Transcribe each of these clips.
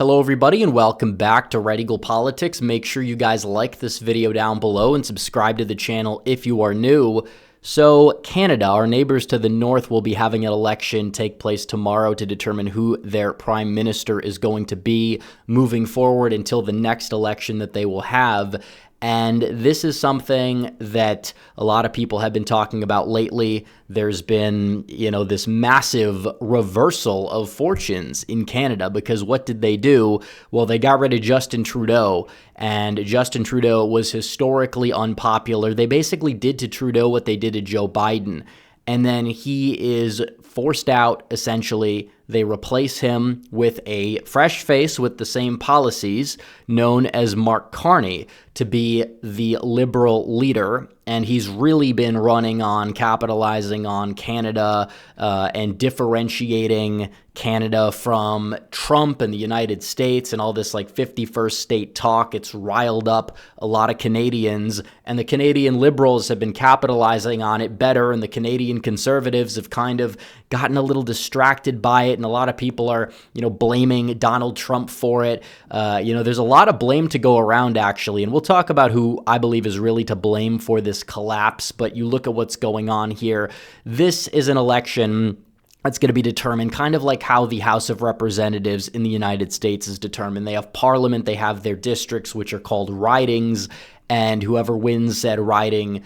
Hello everybody and welcome back to Red Eagle Politics. Make sure you guys like this video down below and subscribe to the channel if you are new. So Canada, our neighbors to the north, will be having an election take place tomorrow to determine who their prime minister is going to be moving forward until the next election that they will have. And this is something that a lot of people have been talking about lately. There's been, this massive reversal of fortunes in Canada because what did they do? Well, they got rid of Justin Trudeau, and Justin Trudeau was historically unpopular. They basically did to Trudeau what they did to Joe Biden. And then he is forced out, essentially. They replace him with a fresh face with the same policies, known as Mark Carney, to be the Liberal leader. And he's really been running on capitalizing on Canada and differentiating Canada from Trump and the United States and all this like 51st state talk. It's riled up a lot of Canadians, and the Canadian Liberals have been capitalizing on it better, and the Canadian Conservatives have kind of gotten a little distracted by it, and a lot of people are, blaming Donald Trump for it. There's a lot of blame to go around, actually, and we'll talk about who I believe is really to blame for this collapse, but you look at what's going on here. This is an election that's going to be determined kind of like how the House of Representatives in the United States is determined. They have parliament, they have their districts, which are called ridings, and whoever wins said riding,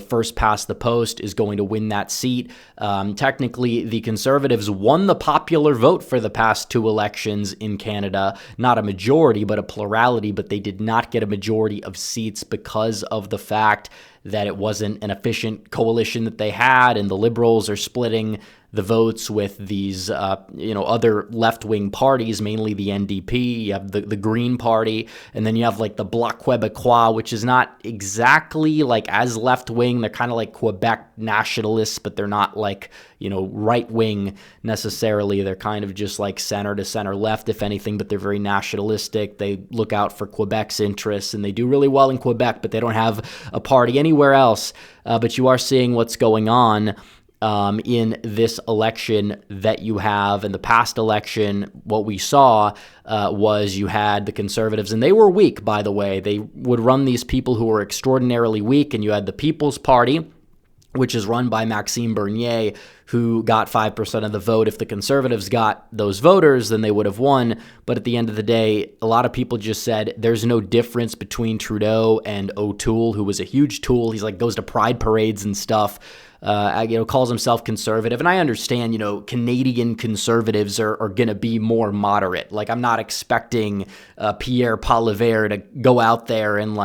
first past the post is going to win that seat. Technically, the Conservatives won the popular vote for the past two elections in Canada. Not a majority, but a plurality, but they did not get a majority of seats because of the fact that it wasn't an efficient coalition that they had, and the Liberals are splitting the votes with these, other left-wing parties, mainly the NDP. You have the Green Party, and then you have like the Bloc Québécois, which is not exactly like as left-wing. They're kind of like Quebec nationalists, but they're not like, right-wing necessarily. They're kind of just like center to center left, if anything, but they're very nationalistic. They look out for Quebec's interests, and they do really well in Quebec, but they don't have a party anywhere else. But you are seeing what's going on in this election that you have. In the past election, what we saw was you had the Conservatives, and they were weak, by the way. They would run these people who were extraordinarily weak, and you had the People's Party, which is run by Maxime Bernier, who got 5% of the vote. If the Conservatives got those voters, then they would have won. But at the end of the day, a lot of people just said there's no difference between Trudeau and O'Toole, who was a huge tool. He's like goes to pride parades and stuff. Calls himself conservative. And I understand, Canadian conservatives are going to be more moderate. Like, I'm not expecting Pierre Poilievre to go out there and,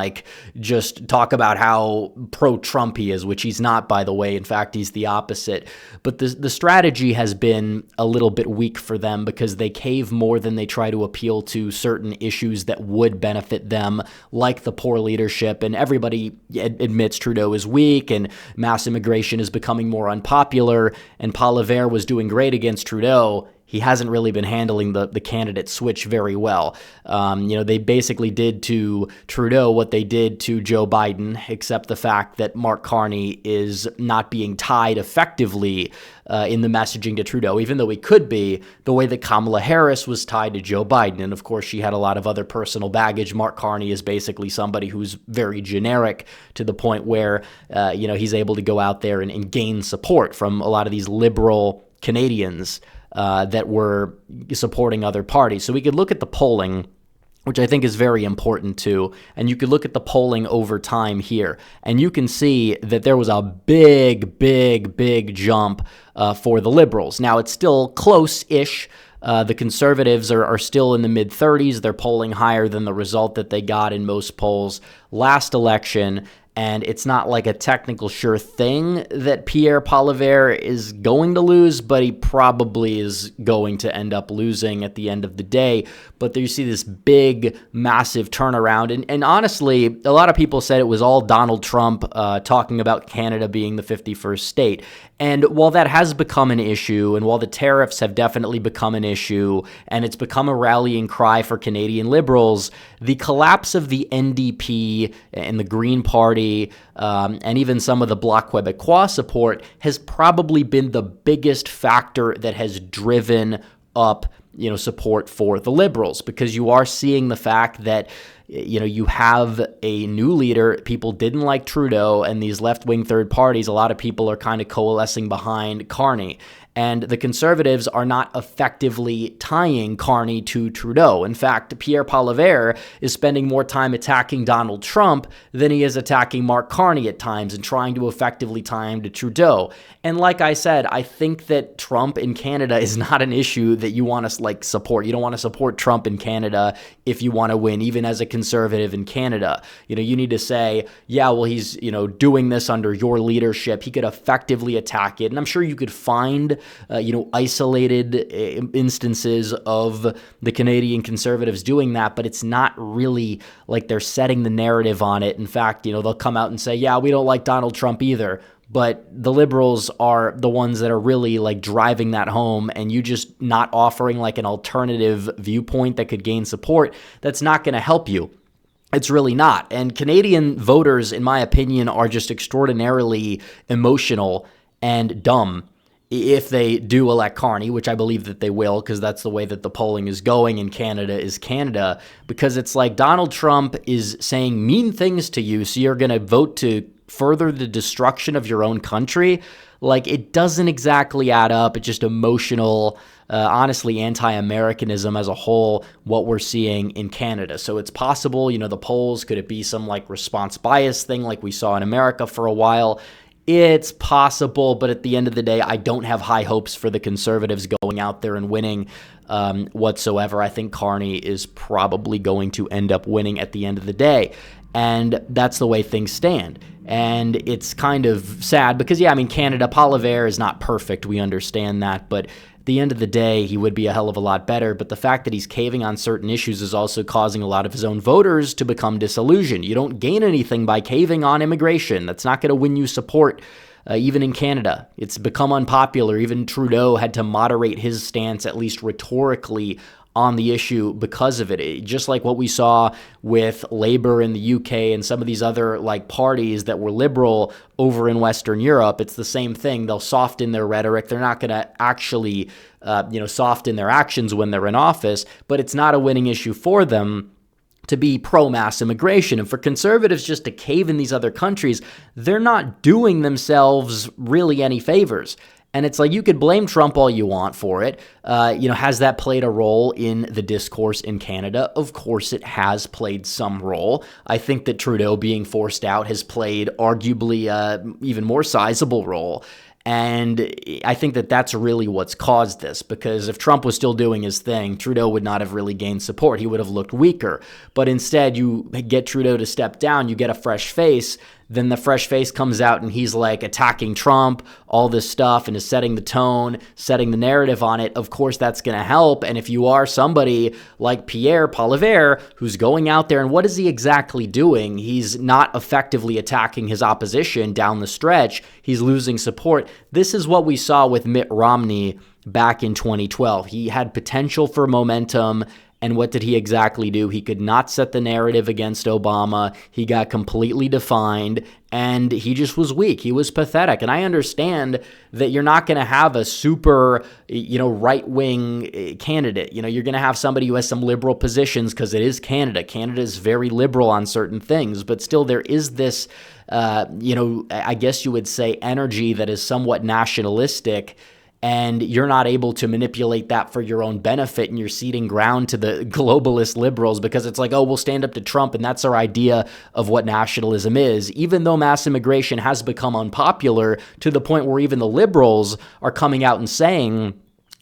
just talk about how pro-Trump he is, which he's not, by the way. In fact, he's the opposite. But the strategy has been a little bit weak for them because they cave more than they try to appeal to certain issues that would benefit them, like the poor leadership. And everybody admits Trudeau is weak and mass immigration is becoming more unpopular, and Poilievre was doing great against Trudeau. He hasn't really been handling the candidate switch very well. They basically did to Trudeau what they did to Joe Biden, except the fact that Mark Carney is not being tied effectively in the messaging to Trudeau, even though he could be, the way that Kamala Harris was tied to Joe Biden. And of course, she had a lot of other personal baggage. Mark Carney is basically somebody who's very generic to the point where, he's able to go out there and gain support from a lot of these liberal Canadians that were supporting other parties. So we could look at the polling, which I think is very important too, and you could look at the polling over time here, and you can see that there was a big jump for the Liberals. Now, it's still close-ish. The Conservatives are still in the mid-30s. They're polling higher than the result that they got in most polls last election. And it's not like a technical sure thing that Pierre Poilievre is going to lose, but he probably is going to end up losing at the end of the day. But there you see this big, massive turnaround. And honestly, a lot of people said it was all Donald Trump talking about Canada being the 51st state. And while that has become an issue, and while the tariffs have definitely become an issue, and it's become a rallying cry for Canadian Liberals, the collapse of the NDP and the Green Party, and even some of the Bloc Québécois support has probably been the biggest factor that has driven up support for the Liberals, because you are seeing the fact that you have a new leader. People didn't like Trudeau, and these left-wing third parties, a lot of people are kind of coalescing behind Carney. And the Conservatives are not effectively tying Carney to Trudeau. In fact, Pierre Poilievre is spending more time attacking Donald Trump than he is attacking Mark Carney at times and trying to effectively tie him to Trudeau. And like I said, I think that Trump in Canada is not an issue that you want to support. You don't want to support Trump in Canada if you want to win, even as a conservative in Canada. You need to say, yeah, well, he's, doing this under your leadership. He could effectively attack it. And I'm sure you could find isolated instances of the Canadian Conservatives doing that, but it's not really like they're setting the narrative on it. In fact, they'll come out and say, yeah, we don't like Donald Trump either. But the Liberals are the ones that are really driving that home, and you just not offering an alternative viewpoint that could gain support, that's not going to help you. It's really not. And Canadian voters, in my opinion, are just extraordinarily emotional and dumb if they do elect Carney, which I believe that they will, because that's the way that the polling is going, and Canada is Canada, because it's like Donald Trump is saying mean things to you, so you're going to vote to further the destruction of your own country. It doesn't exactly add up. It's just emotional, honestly, anti-Americanism as a whole, what we're seeing in Canada. So it's possible, the polls, could it be some response bias thing like we saw in America for a while? It's possible, but at the end of the day, I don't have high hopes for the Conservatives going out there and winning whatsoever. I think Carney is probably going to end up winning at the end of the day. And that's the way things stand. And it's kind of sad because, Canada, Poilievre is not perfect. We understand that. But at the end of the day, he would be a hell of a lot better. But the fact that he's caving on certain issues is also causing a lot of his own voters to become disillusioned. You don't gain anything by caving on immigration. That's not going to win you support. Even in Canada, it's become unpopular. Even Trudeau had to moderate his stance, at least rhetorically, on the issue because of it. Just like what we saw with Labour in the UK and some of these other parties that were liberal over in Western Europe, it's the same thing. They'll soften their rhetoric. They're not going to actually, soften their actions when they're in office, but it's not a winning issue for them to be pro-mass immigration. And for conservatives just to cave in these other countries, they're not doing themselves really any favors. And it's you could blame Trump all you want for it. Has that played a role in the discourse in Canada? Of course it has played some role. I think that Trudeau being forced out has played arguably even more sizable role. And I think that that's really what's caused this, because if Trump was still doing his thing, Trudeau would not have really gained support. He would have looked weaker. But instead, you get Trudeau to step down, you get a fresh face, then the fresh face comes out and he's attacking Trump, all this stuff, and is setting the tone, setting the narrative on it. Of course, that's going to help. And if you are somebody like Pierre Poilievre, who's going out there, and what is he exactly doing? He's not effectively attacking his opposition down the stretch. He's losing support. This is what we saw with Mitt Romney back in 2012. He had potential for momentum. And what did he exactly do? He could not set the narrative against Obama. He got completely defined, and he just was weak. He was pathetic. And I understand that you're not going to have a super, right-wing candidate. You're going to have somebody who has some liberal positions because it is Canada. Canada is very liberal on certain things, but still there is this, I guess you would say, energy that is somewhat nationalistic. And you're not able to manipulate that for your own benefit, and you're ceding ground to the globalist liberals because it's we'll stand up to Trump, and that's our idea of what nationalism is, even though mass immigration has become unpopular to the point where even the liberals are coming out and saying,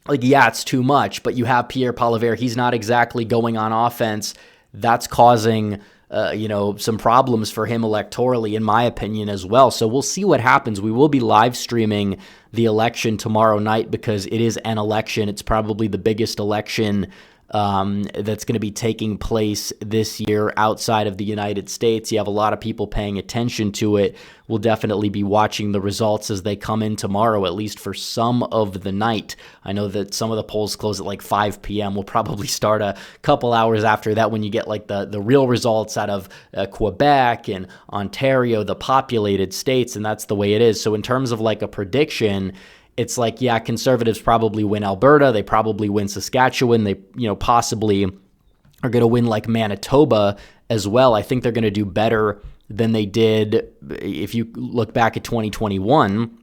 yeah, it's too much. But you have Pierre Poilievre. He's not exactly going on offense. That's causing some problems for him electorally, in my opinion, as well. So we'll see what happens. We will be live streaming the election tomorrow night because it is an election. It's probably the biggest election that's going to be taking place this year outside of the United States. You have a lot of people paying attention to it. We'll definitely be watching the results as they come in tomorrow, at least for some of the night. I know that some of the polls close at 5 p.m. We'll probably start a couple hours after that when you get the real results out of Quebec and Ontario, the populated states, and that's the way it is. So in terms of a prediction, it's like, yeah, conservatives probably win Alberta. They probably win Saskatchewan. They, possibly are going to win like Manitoba as well. I think they're going to do better than they did if you look back at 2021.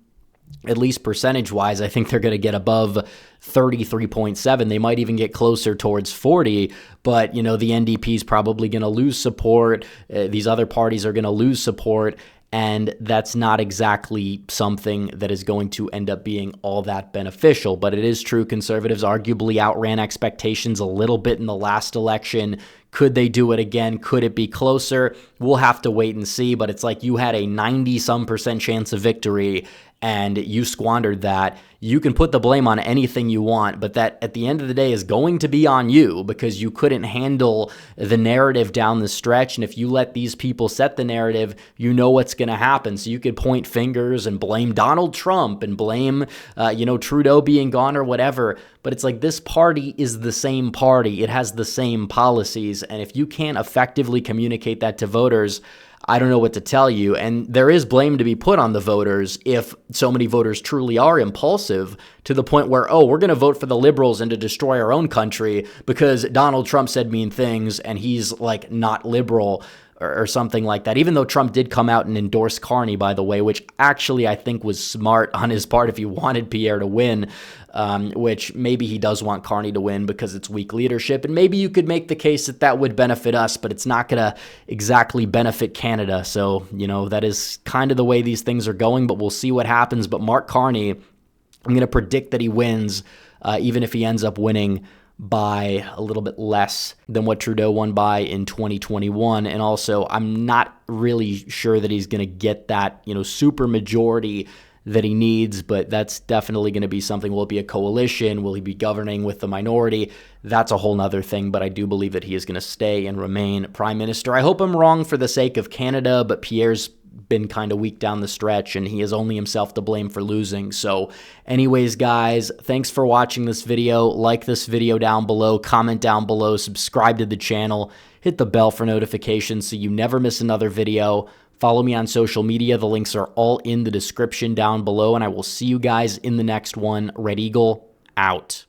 At least percentage-wise, I think they're going to get above 33.7. They might even get closer towards 40, but, the NDP is probably going to lose support. These other parties are going to lose support, and that's not exactly something that is going to end up being all that beneficial. But it is true, conservatives arguably outran expectations a little bit in the last election. Could they do it again? Could it be closer? We'll have to wait and see, but it's like you had a 90-some% chance of victory, and you squandered that. You can put the blame on anything you want, but that at the end of the day is going to be on you because you couldn't handle the narrative down the stretch. And if you let these people set the narrative, you know what's going to happen. So you could point fingers and blame Donald Trump and blame, Trudeau being gone or whatever. But it's like this party is the same party. It has the same policies. And if you can't effectively communicate that to voters, I don't know what to tell you. And there is blame to be put on the voters if so many voters truly are impulsive to the point where, we're going to vote for the Liberals and to destroy our own country because Donald Trump said mean things and he's like not liberal or something like that. Even though Trump did come out and endorse Carney, by the way, which actually I think was smart on his part if he wanted Pierre to win, which maybe he does want Carney to win because it's weak leadership. And maybe you could make the case that that would benefit us, but it's not going to exactly benefit Canada. So, that is kind of the way these things are going, but we'll see what happens. But Mark Carney, I'm going to predict that he wins, even if he ends up winning by a little bit less than what Trudeau won by in 2021. And also, I'm not really sure that he's going to get that, super majority that he needs, but that's definitely going to be something. Will it be a coalition? Will he be governing with the minority? That's a whole nother thing, but I do believe that he is going to stay and remain prime minister. I hope I'm wrong for the sake of Canada, but Pierre's been kind of weak down the stretch, and he has only himself to blame for losing. So anyways, guys, thanks for watching this video. Like this video down below, comment down below, subscribe to the channel, hit the bell for notifications so you never miss another video. Follow me on social media. The links are all in the description down below, and I will see you guys in the next one. Red Eagle, out.